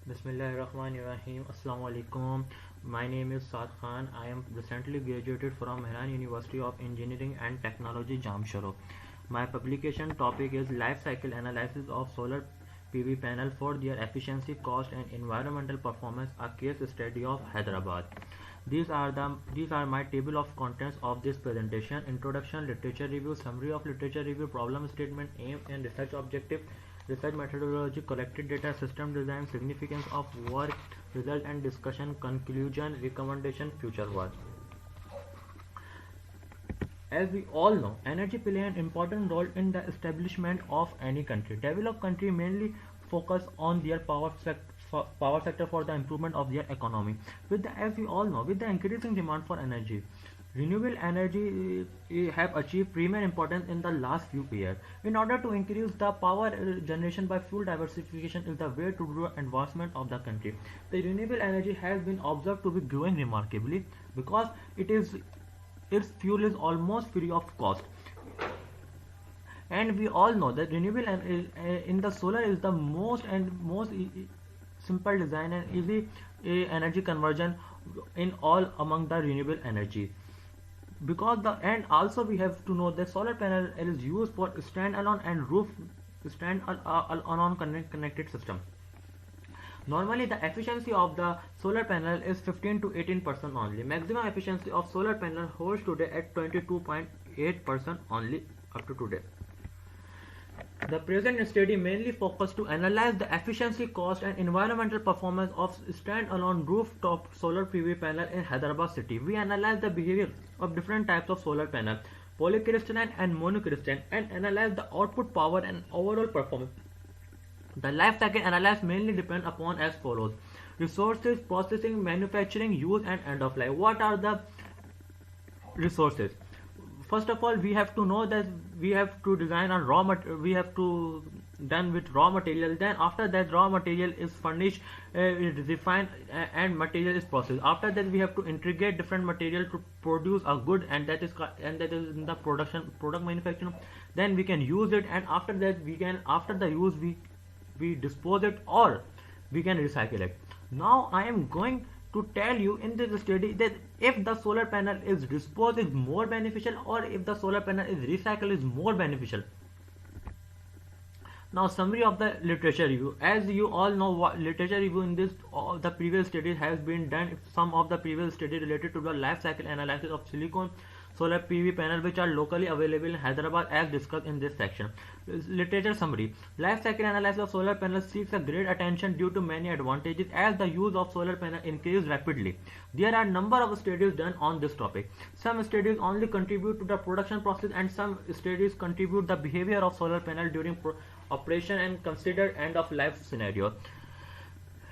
Bismillahirrahmanirrahim. Assalamu alaikum. My name is Saad Khan. I am recently graduated from Mehran University of Engineering and Technology, Jamshoro. My publication topic is life cycle analysis of solar PV panel for their efficiency, cost, and environmental performance. A case study of Hyderabad. These are my table of contents of this presentation: introduction, literature review, summary of literature review, problem statement, aim and research objective, research methodology, collected data, system design, significance of work, result and discussion, conclusion, recommendation, future work. As we all know, energy play an important role in the establishment of any country. Developed country mainly focus on their power sector for the improvement of their economy. As we all know, with the increasing demand for energy, renewable energy have achieved premier importance in the last few years. In order to increase the power generation by fuel diversification is the way to do advancement of the country. The renewable energy has been observed to be growing remarkably because its fuel is almost free of cost, and we all know that renewable in the solar is the most simple design and easy energy conversion in all among the renewable energy. Because the and also we have to know that solar panel is used for standalone and roof stand-alone connected system. Normally, the efficiency of the solar panel is 15 to 18% only. Maximum efficiency of solar panel holds today at 22.8% only up to today. The present study mainly focused to analyze the efficiency, cost, and environmental performance of stand-alone rooftop solar PV panel in Hyderabad city. We analyze the behavior of different types of solar panel, polycrystalline and monocrystalline, and analyze the output power and overall performance. The life cycle analysis mainly depend upon as follows: resources, processing, manufacturing, use, and end of life. What are the resources? First of all, we have to know that we have to design a we have to done with raw material. Then after that, raw material is furnished, refined, and material is processed. After that, we have to integrate different material to produce a good, and that is in the product manufacturing. Then we can use it, and after that after the use we dispose it, or we can recycle it. Now I am going to tell you in this study that if the solar panel is disposed is more beneficial, or if the solar panel is recycled is more beneficial. Now, summary of the literature review. As you all know, what literature review in this the previous studies has been done. Some of the previous study related to the life cycle analysis of silicon solar PV panel which are locally available in Hyderabad as discussed in this section. Literature summary. Life cycle analysis of solar panels seeks a great attention due to many advantages as the use of solar panel increases rapidly. There are number of studies done on this topic. Some studies only contribute to the production process, and some studies contribute the behavior of solar panel during operation and consider end of life scenario.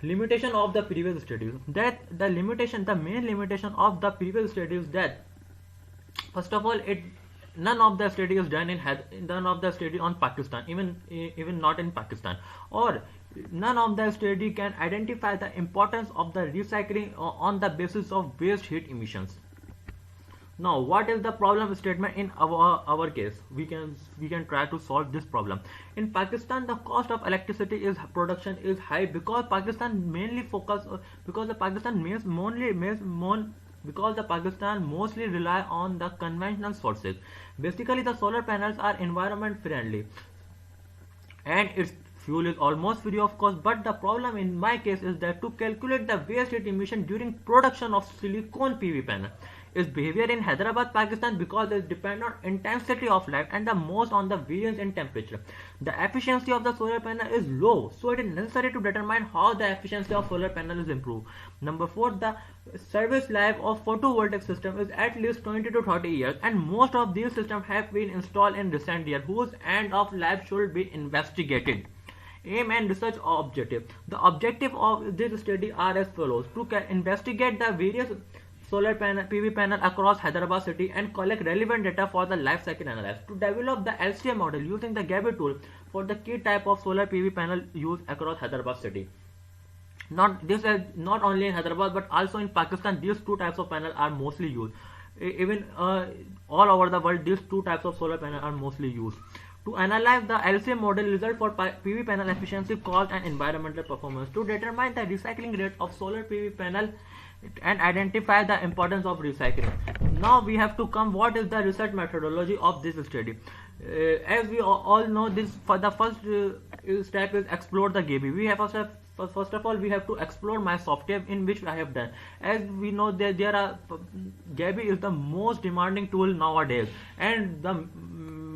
Limitation of the previous studies. The main limitation of the previous studies that first of all, none of the study is done none of the study on Pakistan, even not in Pakistan, or none of the study can identify the importance of the recycling on the basis of waste heat emissions. Now, what is the problem statement in our case? We can try to solve this problem. In Pakistan, the cost of electricity production is high because Pakistan mostly rely on the conventional sources. Basically, the solar panels are environment friendly and its fuel is almost free of cost. But the problem in my case is that to calculate the waste heat emission during production of silicon PV panel is behavior in Hyderabad, Pakistan, because it depends on intensity of light and the most on the variance in temperature. The efficiency of the solar panel is low, so it is necessary to determine how the efficiency of solar panel is improved. Number 4, the service life of photovoltaic system is at least 20 to 30 years, and most of these systems have been installed in recent years, whose end of life should be investigated. Aim and research objective. The objective of this study are as follows: to investigate the various solar panel PV panel across Hyderabad city and collect relevant data for the life cycle analysis, to develop the LCA model using the Gabby tool for the key type of solar PV panel used across Hyderabad city. Not only in Hyderabad but also in Pakistan, these two types of panel are mostly used. Even all over the world, these two types of solar panel are mostly used. To analyze the LCM model result for PV panel efficiency, cost and environmental performance. To determine the recycling rate of solar PV panel and identify the importance of recycling. Now we have to come what is the research methodology of this study. As we all know, this for the first step is explore the GABI. We have a first of all we have to explore my software in which I have done. As we know that there are GABI is the most demanding tool nowadays, and the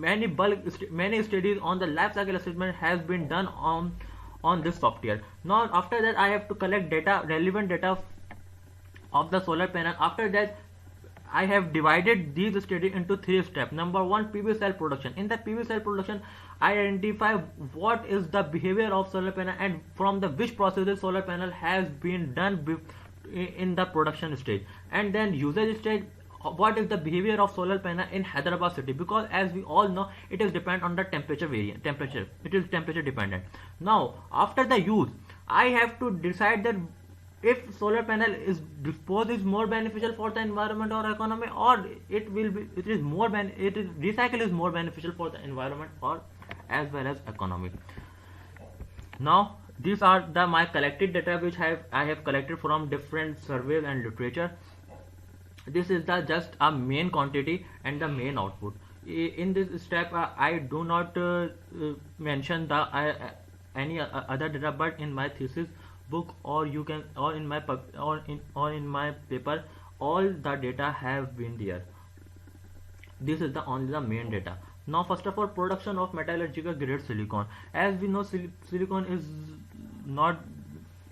many studies on the life cycle assessment has been done on this software. Now after that I have to collect data, relevant data of the solar panel. After that I have divided these studies into 3 steps. Number 1, PV cell production. In the PV cell production, I identify what is the behavior of solar panel and from the which processes solar panel has been done in the production stage. And then usage stage, what is the behavior of solar panel in Hyderabad city, because as we all know it is depend on the temperature it is temperature dependent. Now after the use, I have to decide that if solar panel is disposed is more beneficial for the environment or economy, or recycle is more beneficial for the environment or as well as economy. Now these are the my collected data which I have collected from different surveys and literature. This is the just a main quantity and the main output. In this step I do not mention the any other data, but in my thesis book or you can or in my in my paper all the data have been there. This is the only the main data. Now first of all, production of metallurgical grade silicon. As we know, silicon is not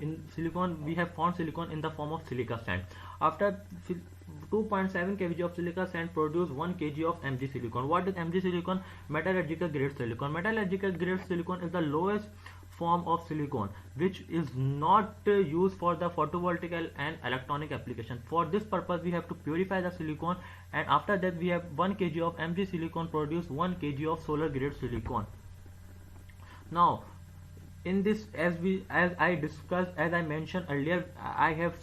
in silicon, we have found silicon in the form of silica sand. After 2.7 kg of silica sand produce 1 kg of Mg silicon. What is Mg silicon? Metallurgical grade silicon. Metallurgical grade silicon is the lowest form of silicon which is not used for the photovoltaic and electronic application. For this purpose we have to purify the silicon, and after that we have 1 kg of Mg silicon produce 1 kg of solar grade silicon. Now in this, as I mentioned earlier, I have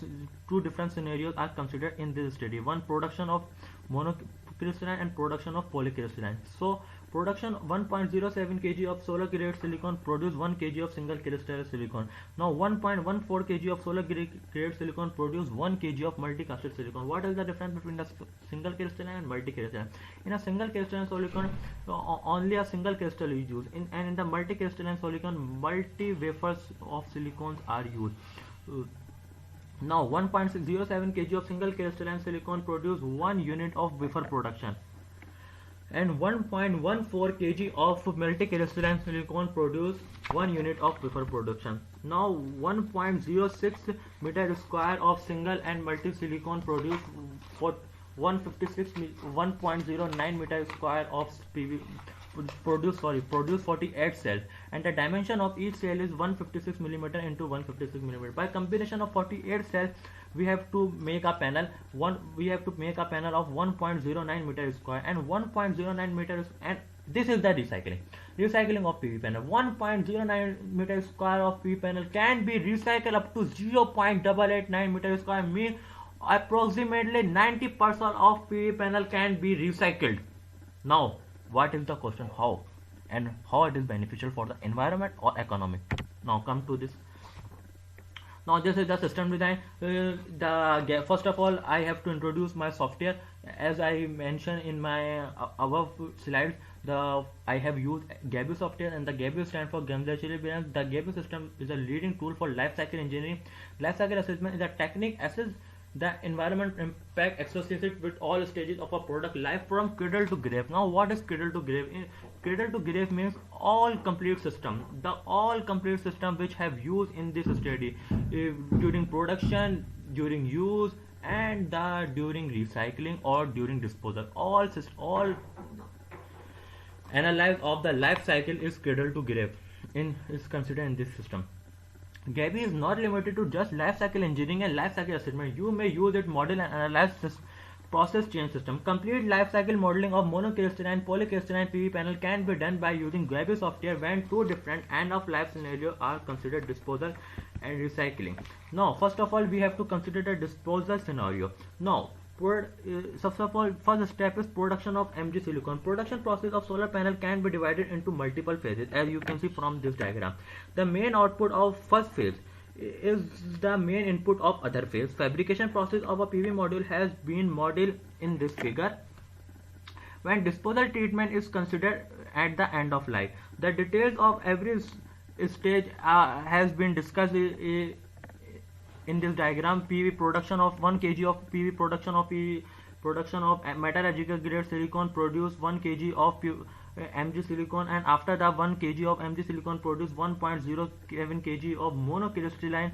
2 different scenarios are considered in this study. One, production of monocrystalline and production of polycrystalline. So production 1.07 kg of solar grade silicon produce 1 kg of single crystal silicon. Now 1.14 kg of solar grade silicon produce 1 kg of multicrystalline silicon. What is the difference between the single crystalline and multicrystalline? In a single crystalline silicon only a single crystal is used, and in the multicrystalline silicon multi wafers of silicons are used. Now 1.07 kg of single crystalline silicon produce 1 unit of wafer production, and 1.14 kg of multicrystalline silicon produce 1 unit of wafer production. Now 1.06 meter square of single and multi silicon produce for 1.09 meter square of PV produce 48 cells, and the dimension of each cell is 156 mm into 156 mm. By combination of 48 cells we have to make a panel of 1.09 meter square and 1.09 meters, and this is the recycling of PV panel. 1.09 meter square of PV panel can be recycled up to 0.889 meter square, means approximately 90% of PV panel can be recycled. Now what is the question, how it is beneficial for the environment or economy? Now come to this. Now this is the system design. First of all I have to introduce my software. As I mentioned in my above slides, I have used GABI software, and the GABI stands for Gamza-Chile Balance. The GABI system is a leading tool for life cycle engineering. Life cycle assessment is a technique assess the environment impact associated with all stages of a product life from cradle to grave. Now what is cradle to grave? Cradle to grave means all complete system, which have used in this study during production, during use, and during recycling or during disposal. All analysis of the life cycle is cradle to grave is considered in this system. GABI is not limited to just life cycle engineering and life cycle assessment. You may use it model and analyze this process chain system. Complete life cycle modeling of monocrystalline and polycrystalline PV panel can be done by using GABI software when 2 different end of life scenarios are considered: disposal and recycling. Now first of all we have to consider the disposal scenario. Now First of all, first step is production of Mg silicon. Production process of solar panel can be divided into multiple phases, as you can see from this diagram. The main output of first phase is the main input of other phase. Fabrication process of a PV module has been modeled in this figure. When disposal treatment is considered at the end of life, the details of every stage has been discussed in this diagram. PV production of 1 kg of PV production of metallurgical grade silicon produce 1 kg of Mg silicon, and after the 1 kg of Mg silicon produce 1.07 kg of monocrystalline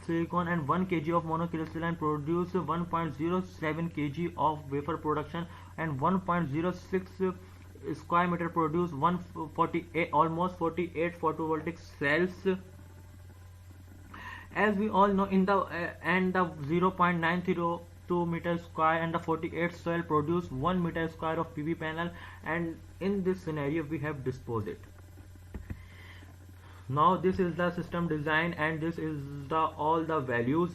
silicon, and 1 kg of monocrystalline produce 1.07 kg of wafer production, and 1.06 square meter produce 148 almost 48 photovoltaic cells. As we all know, in the and the 0.902 meter square and the 48 cell produce 1 meter square of PV panel, and in this scenario we have disposed it. Now this is the system design, and this is the all the values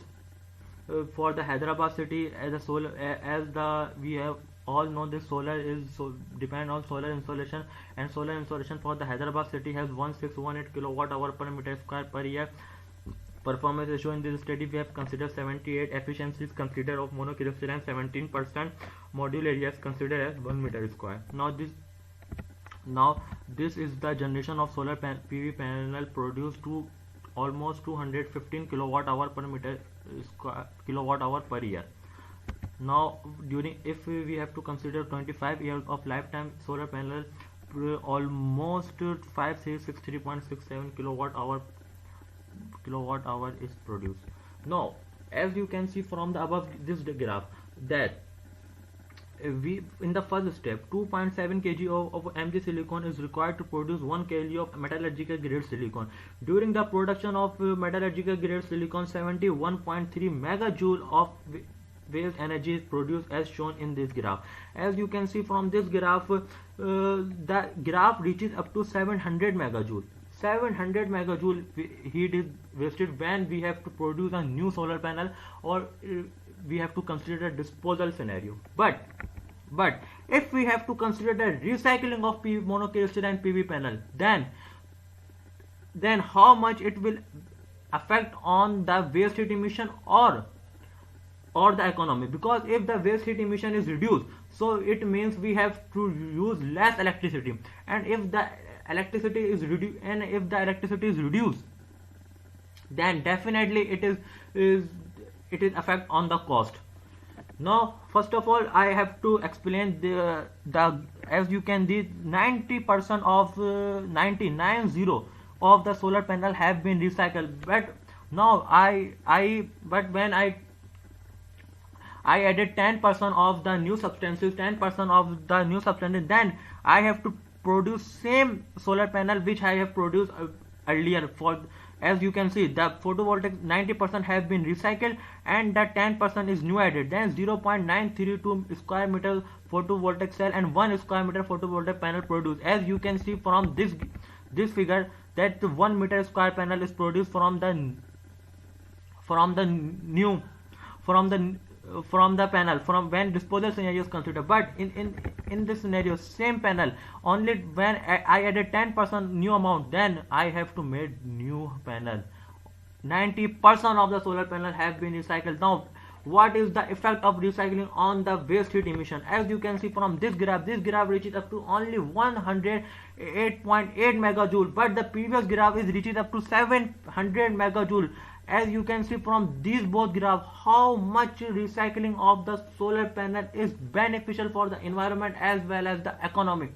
for the Hyderabad city as a solar we have all know this solar is depend on solar installation, and solar installation for the Hyderabad city has 1618 kilowatt hour per meter square per year. Performance ratio in this study we have considered 78, efficiency is considered of monocrystalline 17%, module area is considered as 1 meter square. Now this is the generation of solar PV panel produced to almost 215 kilowatt hour per meter square kilowatt hour per year. Now if we have to consider 25 years of lifetime, solar panel almost 563.67 kilowatt hour is produced. Now as you can see from the above this graph, that we in the first step 2.7 kg of Mg silicon is required to produce 1 kg of metallurgical grade silicon. During the production of metallurgical grade silicon, 71.3 megajoule of waste energy is produced, as shown in this graph. As you can see from this graph, the graph reaches up to 700 megajoule. 700 megajoule heat is wasted when we have to produce a new solar panel, or we have to consider a disposal scenario. But if we have to consider the recycling of monocrystalline PV panel, then how much it will affect on the waste heat emission or the economy? Because if the waste heat emission is reduced, so it means we have to use less electricity, and if the electricity is reduced, then definitely it is affect on the cost. Now first of all I have to explain the as you can see 90% of 990 of the solar panel have been recycled, but now but when I added 10% of the new substances, then I have to produce same solar panel which I have produced earlier. For as you can see, the photovoltaic 90% have been recycled and the 10% is new added. Then 0.932 square meter photovoltaic cell and 1 square meter photovoltaic panel produced. As you can see from this figure, that the 1 meter square panel is produced from the panel from when disposal scenario is considered. But in this scenario, same panel, only when I added 10% new amount, then I have to make new panel. 90% of the solar panel have been recycled. Now what is the effect of recycling on the waste heat emission? As you can see from this graph reaches up to only 108.8 megajoule, but the previous graph is reaches up to 700 megajoule. As you can see from these both graphs, how much recycling of the solar panel is beneficial for the environment as well as the economy.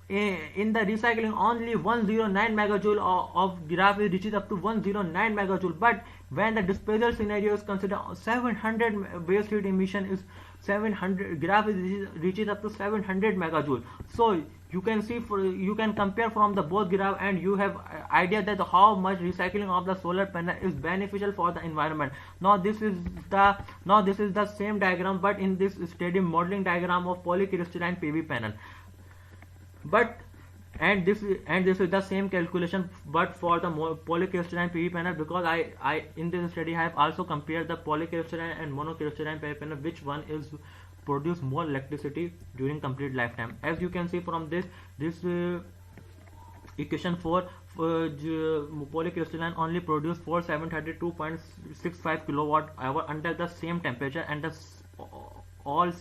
In the recycling, only 109 megajoule of graph is reaches up to 109 megajoule, but when the disposal scenario is considered, 700 waste heat emission is 700 graph is reaches up to 700 megajoule. So you can see you can compare from the both graph and you have idea that how much recycling of the solar panel is beneficial for the environment. Now this is the same diagram, but in this stadium modeling diagram of polycrystalline PV panel. But And this is the same calculation but for the polycrystalline PV panel, because I in this study I have also compared the polycrystalline and monocrystalline PV panel, which one is produce more electricity during complete lifetime. As you can see from this equation, for polycrystalline only produce 4732.65 kilowatt hour under the same temperature, and all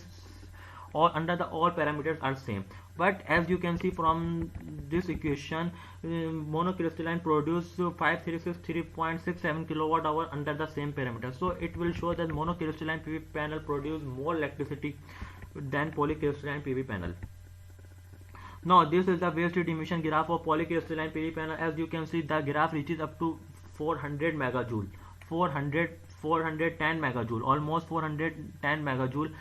all under the all parameters are same. But as you can see from this equation, monocrystalline produce 5363.67 kilowatt hour under the same parameter. So it will show that monocrystalline PV panel produce more electricity than polycrystalline PV panel. Now this is the waste heat emission graph of polycrystalline PV panel. As you can see, the graph reaches up to 400 megajoule, 410 megajoule, almost 410 megajoule.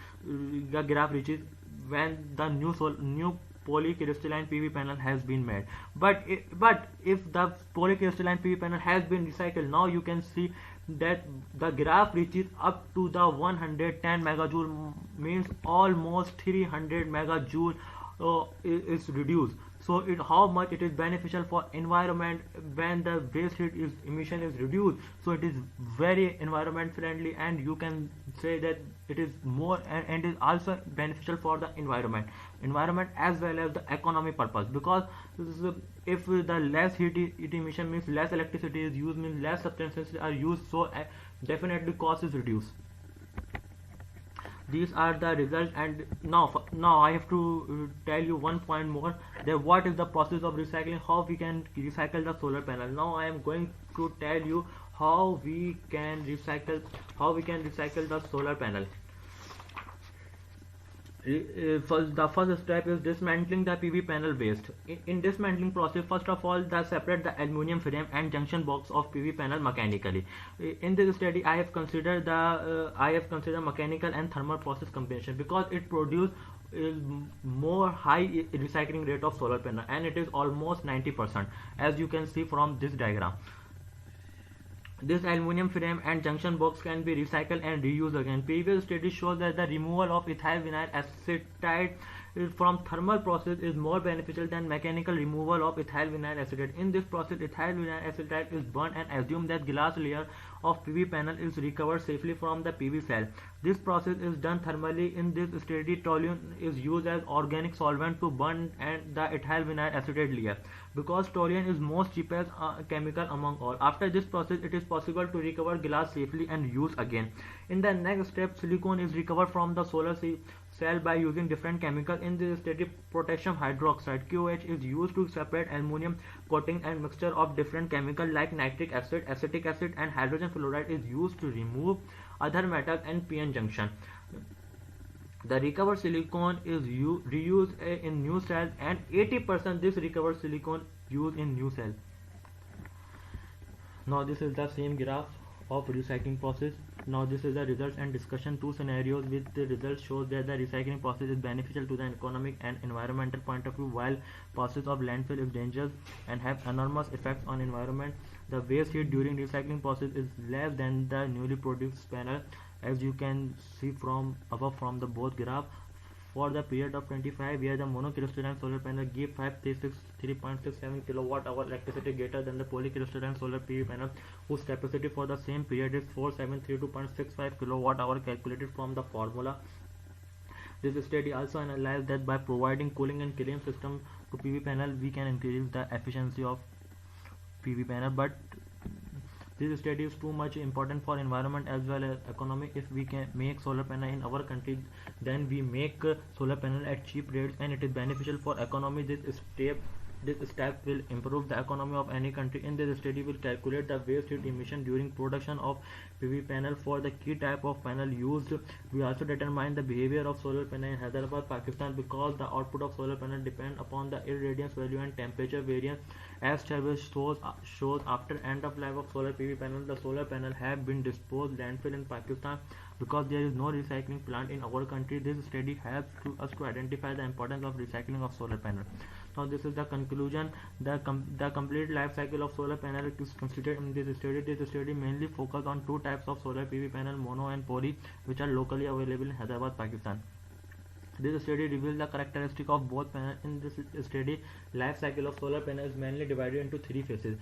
The graph reaches when the new polycrystalline PV panel has been made. But if the polycrystalline PV panel has been recycled, now you can see that the graph reaches up to the 110 megajoule, means almost 300 megajoule is reduced. So how much it is beneficial for environment when the waste heat emission is reduced. So it is very environment friendly, and you can say that it is more and is also beneficial for the environment as well as the economy purpose, because if the less heat emission means less electricity is used, means less substances are used, so definitely cost is reduced. These are the results. And now I have to tell you one point more, that what is the process of recycling, how we can recycle the solar panel. Now I am going to tell you how we can recycle the solar panel. The first step is dismantling the PV panel waste. In dismantling process, first of all, separate the aluminum frame and junction box of PV panel mechanically. In this study, I have considered mechanical and thermal process combination, because it produces more high recycling rate of solar panel, and it is almost 90%, as you can see from this diagram. This aluminum frame and junction box can be recycled and reused again. Previous studies show that the removal of ethyl vinyl acetate from thermal process is more beneficial than mechanical removal of ethyl vinyl acetate. In this process, ethyl vinyl acetate is burned and assume that glass layer of PV panel is recovered safely from the PV cell. This process is done thermally. In this study, toluene is used as organic solvent to burn and the ethyl vinyl acetate layer, because toluene is most cheapest chemical among all. After this process, it is possible to recover glass safely and use again. In the next step, silicon is recovered from the solar cell by using different chemicals. In this study, potassium hydroxide (KOH) is used to separate aluminum coating, and mixture of different chemicals like nitric acid, acetic acid, and hydrogen fluoride is used to remove other metals and PN junction. The recovered silicon is reused in new cells, and 80% this recovered silicon used in new cell. Now this is the same graph of recycling process. Now this is the results and discussion. Two scenarios with the results shows that the recycling process is beneficial to the economic and environmental point of view, while process of landfill is dangerous and have enormous effects on environment. The waste heat during recycling process is less than the newly produced panel, as you can see from above from the both graph. For the period of 25 years, the monocrystalline solar panel gave 563.67 kilowatt hour electricity, greater than the polycrystalline solar PV panel, whose capacity for the same period is 4732.65 kilowatt hour, calculated from the formula. This study also analyzed that by providing cooling and cleaning system to PV panel, we can increase the efficiency of PV panel. But this study is too much important for environment as well as economy. If we can make solar panel in our country, then we make solar panel at cheap rates, and it is beneficial for economy. This step will improve the economy of any country. In this study, will calculate the waste heat emission during production of PV panel for the key type of panel used. We also determine the behavior of solar panel in Hyderabad, Pakistan, because the output of solar panel depend upon the irradiance value and temperature variance. As survey shows after end of life of solar PV panel, the solar panel have been disposed landfill in Pakistan, because there is no recycling plant in our country. This study helps us to identify the importance of recycling of solar panel. Now this is the conclusion. The complete life cycle of solar panel is considered in this study. This study mainly focused on two types of solar PV panel, mono and poly, which are locally available in Hyderabad, Pakistan. This study reveals the characteristic of both panels. In this study, life cycle of solar panel is mainly divided into three phases.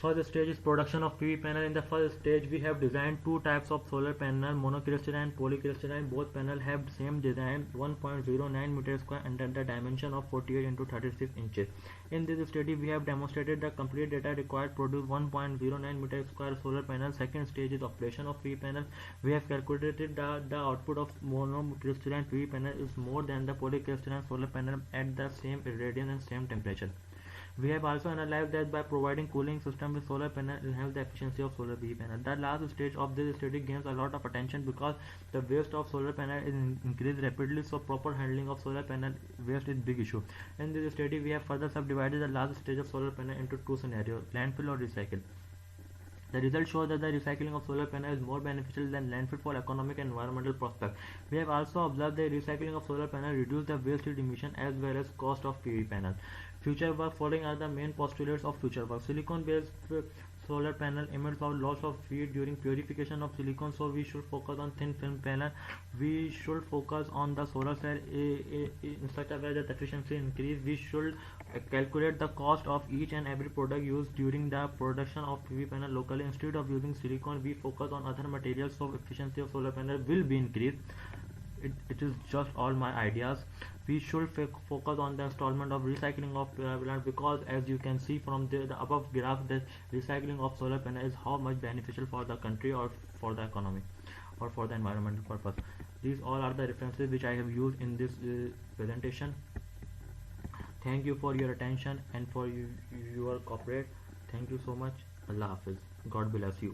First stage is production of PV panel. In the first stage, we have designed two types of solar panel, monocrystalline and polycrystalline. Both panels have the same design, 1.09 meter square under the dimension of 48 into 36 inches. In this study, we have demonstrated the complete data required to produce 1.09 meter square solar panel. Second stage is operation of PV panel. We have calculated the output of monocrystalline PV panel is more than the polycrystalline solar panel at the same irradiance and same temperature. We have also analyzed that by providing cooling system with solar panel enhance the efficiency of solar PV panel. The last stage of this study gains a lot of attention because the waste of solar panel is increased rapidly, so proper handling of solar panel waste is big issue. In this study, we have further subdivided the last stage of solar panel into two scenarios: landfill or recycle. The results show that the recycling of solar panel is more beneficial than landfill for economic and environmental prospect. We have also observed that recycling of solar panel reduces the waste heat emission as well as cost of PV panel. Future work. Following are the main postulates of future work. Silicon based solar panel emits out lots of heat during purification of silicon, so we should focus on thin film panel. We should focus on the solar cell in such a way that efficiency increase. We should calculate the cost of each and every product used during the production of PV panel locally. Instead of using silicon, we focus on other materials, so efficiency of solar panel will be increased. It is just all my ideas. We should focus on the installment of recycling of plant, because as you can see from the above graph, the recycling of solar panel is how much beneficial for the country or for the economy or for the environmental purpose. These all are the references which I have used in this presentation. Thank you for your attention and for your cooperate. Thank you so much. Allah Hafiz. God bless you.